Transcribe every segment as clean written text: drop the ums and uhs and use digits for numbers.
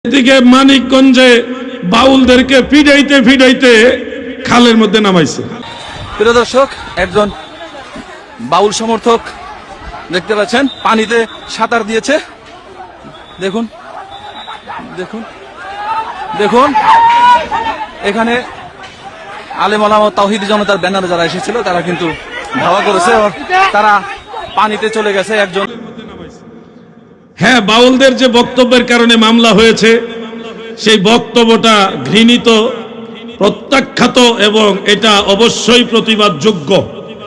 এদিকে মানিকগঞ্জে বাউলদেরকে ফিডাইতে ফিডাইতে খালের মধ্যে নামাইছে। প্রিয় দর্শক, একজন বাউল সমর্থক দেখতে পাচ্ছেন পানিতে সাঁতার দিয়েছে। দেখুন দেখুন দেখুন, এখানে আলেম ওলামা তাওহীদি জনতার ব্যানারে যারা এসেছিল তারা কিন্তু ধাওয়া করেছে, তারা পানিতে চলে গেছে। একজন হ্যাঁ, বাউলদের যে বক্তব্যের কারণে মামলা হয়েছে সেই বক্তব্যটা ঘৃণিত, প্রত্যাখ্যাত এবং এটা অবশ্যই প্রতিবাদযোগ্য।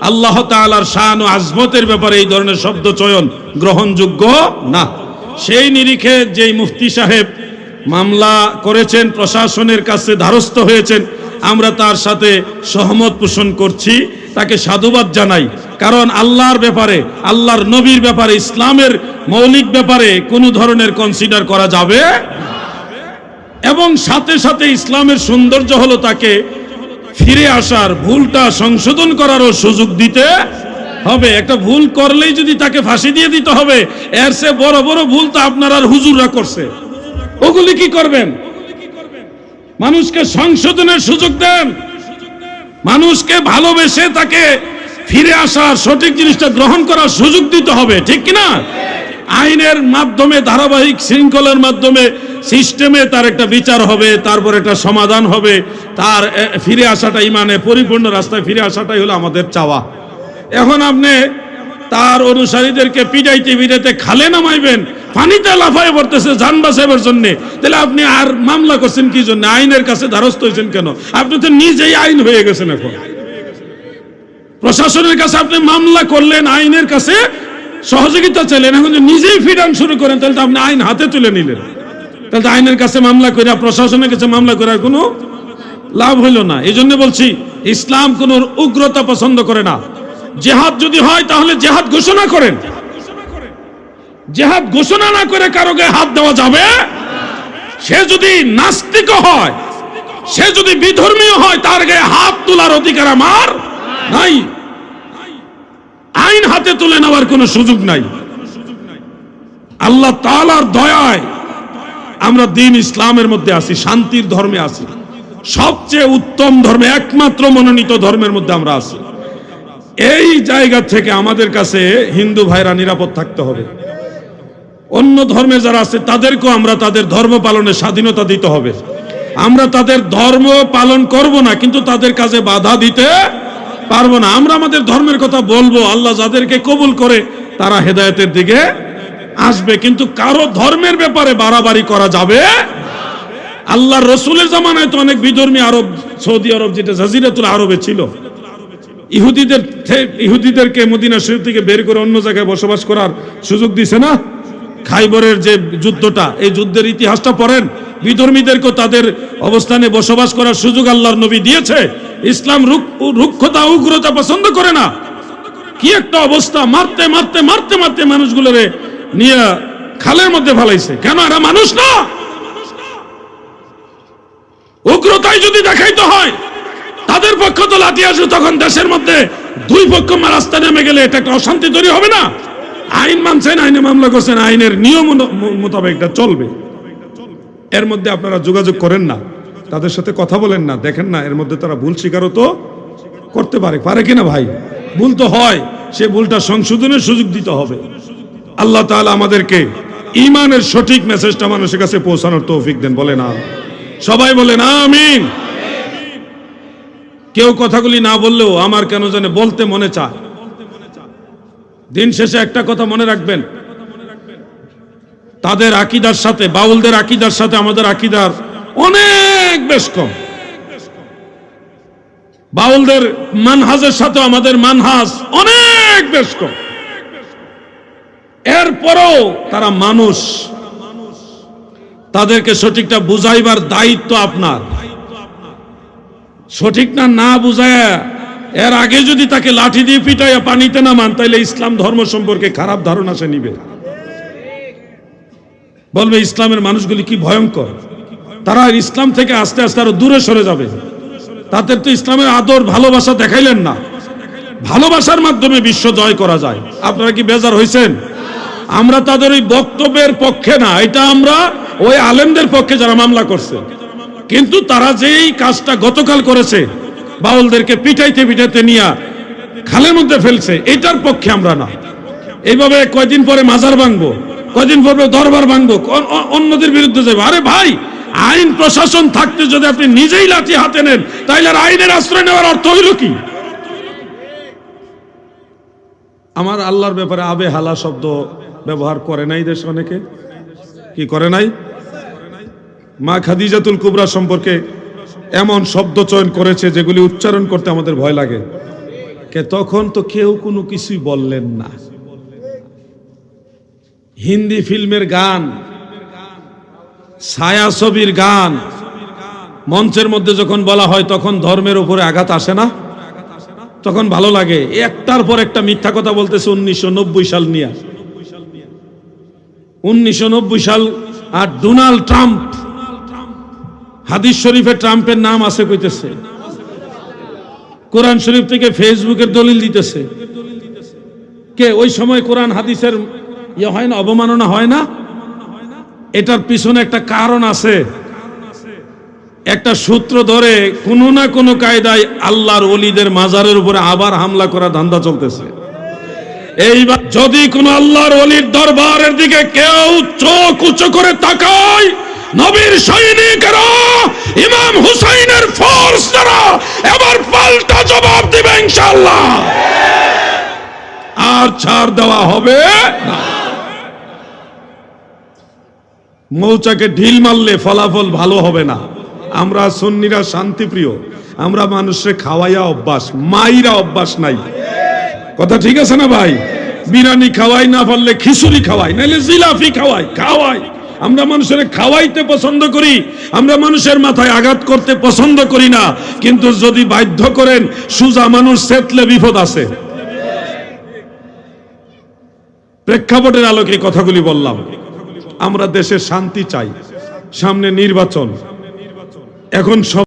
আল্লাহ তাআলার শান ও আজমতের ব্যাপারে এই ধরনের শব্দ চয়ন গ্রহণযোগ্য না। সেই নিরিখে যেই মুফতি সাহেব মামলা করেছেন, প্রশাসনের কাছে দ্বারস্থ হয়েছেন, আমরা তার সাথে সহমত পোষণ করছি, তাকে সাধুবাদ জানাই। কারণ আল্লাহর ব্যাপারে, আল্লাহর নবীর ব্যাপারে, ইসলামের মৌলিক ব্যাপারে কোনো ধরনের কনসিডার করা যাবে এবং সাথে সাথে ইসলামের সৌন্দর্য হলো তাকে ফিরে আসার, ভুলটা সংশোধন করারও সুযোগ দিতে হবে। একটা ভুল করলেই যদি তাকে ফাঁসি দিয়ে দিতে হবে, এর চেয়ে বড় বড় ভুল তো আপনার আর হুজুররা করছে, ওগুলি কি করবেন? মানুষকে সংশোধনের সুযোগ দেন, মানুষকে ভালোবেসে তাকে ফিরে আসার, সঠিক জিনিসটা গ্রহণ করার সুযোগ দিতে হবে, ঠিক কিনা? আইনের মাধ্যমে, ধারাবাহিক শৃঙ্খলার মাধ্যমে, সিস্টেমে তার একটা বিচার হবে, তারপর একটা সমাধান হবে, তার ফিরে আসাটা, ইমানে পরিপূর্ণ রাস্তায় ফিরে আসাটাই হলো আমাদের চাওয়া। এখন আপনি তার অনুসারীদেরকে পিটাইতে পিটাইতে খালে নামাইবেন, পানিতে লাফায় পড়তেছে জান বাঁচাবার জন্য, তাহলে আপনি আর মামলা করছেন কি জন্য? আইনের কাছে দ্বারস্থ হয়েছেন কেন? আপনি তো নিজেই আইন হয়ে গেছেন। এখন প্রশাসনের কাছে আপনি মামলা করলেন, আইনের কাছে সহযোগিতা চাইলেন, এখন নিজেই ফিডান শুরু করেন, তাহলে তো আপনি আইন হাতে তুলে নিলেন। তাহলে আইনের কাছে মামলা করে, প্রশাসনের কাছে মামলা করার কোনো লাভ হইল না। এই জন্য বলছি, ইসলাম কোন উগ্রতা পছন্দ করে না। জেহাদ যদি হয় তাহলে জেহাদ ঘোষণা করেন, জেহাদ ঘোষণা না করে কারো গায়ে হাত দেওয়া যাবে? সে যদি নাস্তিক হয়, সে যদি বিধর্মীয় হয়, তার গায়ে হাত তোলার অধিকার আমার নাই। আইন হাতে তুলে নেওয়ার কোনো সুযোগ নাই। আল্লাহ তাআলার দয়ায় আমরা দ্বীন ইসলামের মধ্যে আছি, শান্তির ধর্মে আছি, সবচেয়ে উত্তম ধর্মে, একমাত্র মনোনীত ধর্মের মধ্যে আমরা আছি। এই জায়গা থেকে আমাদের কাছে হিন্দু ভাইরা নিরাপদ থাকতে হবে। অন্য ধর্মে যারা আছে তাদেরকেও আমরা তাদের ধর্ম পালনের স্বাধীনতা দিতে হবে। আমরা তাদের ধর্ম পালন করব না, কিন্তু তাদের কাজে বাধা দিতে পারবো না। আমরা আমাদের ধর্মের কথা বলবো, আল্লাহ যাদেরকে কবুল করে তারা হেদায়েতের দিকে আসবে, কিন্তু কারো ধর্মের ব্যাপারে বাড়াবাড়ি করা যাবে। আল্লাহর রসুলের জামানায় তো অনেক বিধর্মী আরব, সৌদি আরব যেটা জাজিরাতুল আরবে ছিল, ইহুদিদেরকে মদিনা শরীফ থেকে বের করে অন্য জায়গায় বসবাস করার সুযোগ দিছে না? খাইবরের যে যুদ্ধটা, এই যুদ্ধের ইতিহাসটা পড়েন। বিধর্মীদেরকেও তাদের অবস্থানে বসবাস করার সুযোগ আল্লাহর নবী দিয়েছে। ইসলাম রুক্ষতা, উগ্রতা পছন্দ করে না। কি একটা অবস্থা, মারতে মারতে মারতে মারতে মানুষগুলোরে নিয়ে খালের মধ্যে ফেলাইছে। কেন? এরা মানুষ না। উগ্রতাই যদি দেখাইতে হয়, তাদের পক্ষ তো লাঠি আসবে, তখন দেশের মধ্যে দুই পক্ষ রাস্তা নেমে গেলে এটা একটা অশান্তি তৈরি হবে না? আইন মানছেন, আইনে মামলা করছেন, আইনের নিয়ম মোতাবেক এটা চলবে। এর মধ্যে আপনারা যোগাযোগ করেন না, তাদের সাথে কথা বলেন না, দেখেন না এর মধ্যে তারা ভুল স্বীকারও তো করতে পারে কিনা? ভাই, ভুল তো হয়, সে ভুলটা সংশোধনের সুযোগ দিতে হবে। আল্লাহ তাআলা আমাদেরকে ঈমানের সঠিক মেসেজটা মানুষের কাছে পৌঁছানোর তৌফিক দেন। বলেন আমিন। সবাই বলেন আমিন। কেউ কথাগুলি না বললেও আমার কেন জানে বলতে মনে চায়। দিন শেষে একটা কথা মনে রাখবেন, তাদের আকীদার সাথে, বাউলদের আকীদার সাথে আমাদের আকীদার অনেক বেশ কম। বাউলদের মানহাজের সাথে আমাদের মানহাজ অনেক বেশ কম। এরপরও তারা মানুষ, তাদেরকে সঠিকটা বুঝাইবার দায়িত্ব আপনার। সঠিক না বুঝায় এর আগে যদি তাকে লাঠি দিয়ে পিটাইয়া পানিতে নামান, তাইলে ইসলাম ধর্ম সম্পর্কে খারাপ ধারণা সে নিবে, বলবে ইসলামের মানুষগুলি কি ভয়ঙ্কর। তারা ইসলাম থেকে আস্তে আস্তে আরো দূরে সরে যাবে। তাদের তো ইসলামের আদর, ভালোবাসা দেখাইলেন না। ভালোবাসার মাধ্যমে বিশ্ব জয় করা যায়। আপনারা কি বেজার হয়েছেন? আমরা তাদের ওই বক্তব্যের পক্ষে না, এটা আমরা ওই আলেমদের পক্ষে যারা মামলা করছে। কিন্তু তারা যেই কাজটা গতকাল করেছে, বাউলদেরকে পিটাইতে পিটাইতে নিয়ে খালের মধ্যে ফেলছে, এটার পক্ষে আমরা না। এইভাবে কয়দিন পরে মাজার ভাঙবো, কয়দিন পরে দরবার ভাঙবো, অন্যদের বিরুদ্ধে যাবো। আরে ভাই, আইন প্রশাসন থাকতে যদি আপনি নিজেই লাঠি হাতে নেন, তাইলে আর আইনের আশ্রয় নেওয়ার অর্থ হইল কি? আমার আল্লাহর ব্যাপারে আবে হালা শব্দ ব্যবহার করে নাই দেশ অনেকে, কি করে নাই? মা খাদিজাতুল কুবরা সম্পর্কে এমন শব্দ চয়ন করেছে যেগুলি উচ্চারণ করতে আমাদের ভয় লাগে। তখন তো কেউ কোনো কিছুই বললেন না। হিন্দি ফিল্মের গান, ছায়াছবির গান মঞ্চের মধ্যে যখন বলা হয়, তখন ধর্মের উপরে আঘাত আসে না? তখন ভালো লাগে। একটার পর একটা মিথ্যা কথা বলতেছে 1990 সাল নিয়ে। 1990 সাল। আর ডোনাল্ড ট্রাম্প, হাদিস শরীফে ট্রাম্পের নাম আছে কইতেছে, কোরআন শরীফ থেকে ফেসবুকের দলিল দিতেছে। কে ওই সময় কোরআন হাদিসের ইয়ে হয় না, অবমাননা হয় না? এটার পিছনে একটা কারণ আছে, একটা সূত্র ধরে কোনো না কোনো কায়দায় আল্লাহর ওলিদের মাজারের উপরে আবার হামলা করা ধান্দা চলতেছে। এইবার যদি কোন আল্লাহর ওলির দরবারের দিকে কেউ চোখ উঁচু করে তাকায়, নবীর সৈনিকেরা, ইমাম হুসাইনের ফোর্স দ্বারা এবার পাল্টা জবাব দিবে ইনশাআল্লাহ। আর ছাড় দেওয়া হবে না। মৌচাকে ঢিল মারলে ফলাফল ভালো হবে না। আমরা সুন্নিরা শান্তিপ্রিয়, আমরা মানুষের খাওয়াইয়া অভ্যাস, মাইরা অভ্যাস নাই। কথা ঠিক আছে না ভাই? বিরিয়ানি খাওয়াই, না পারলে খিচুড়ি খাওয়াই, নাইলে জিলাপি খাওয়াই। আমরা মানুষের খাওয়াইতে পছন্দ করি, আমরা মানুষের মাথায় আঘাত করতে পছন্দ করি না। কিন্তু যদি বাধ্য করেন, সুজা মানুষ সেতলে বিপদ আছে। প্রেক্ষাপটের আলোকে কথাগুলি বললাম। আমরা দেশের শান্তি চাই, সামনে নির্বাচন। এখন সব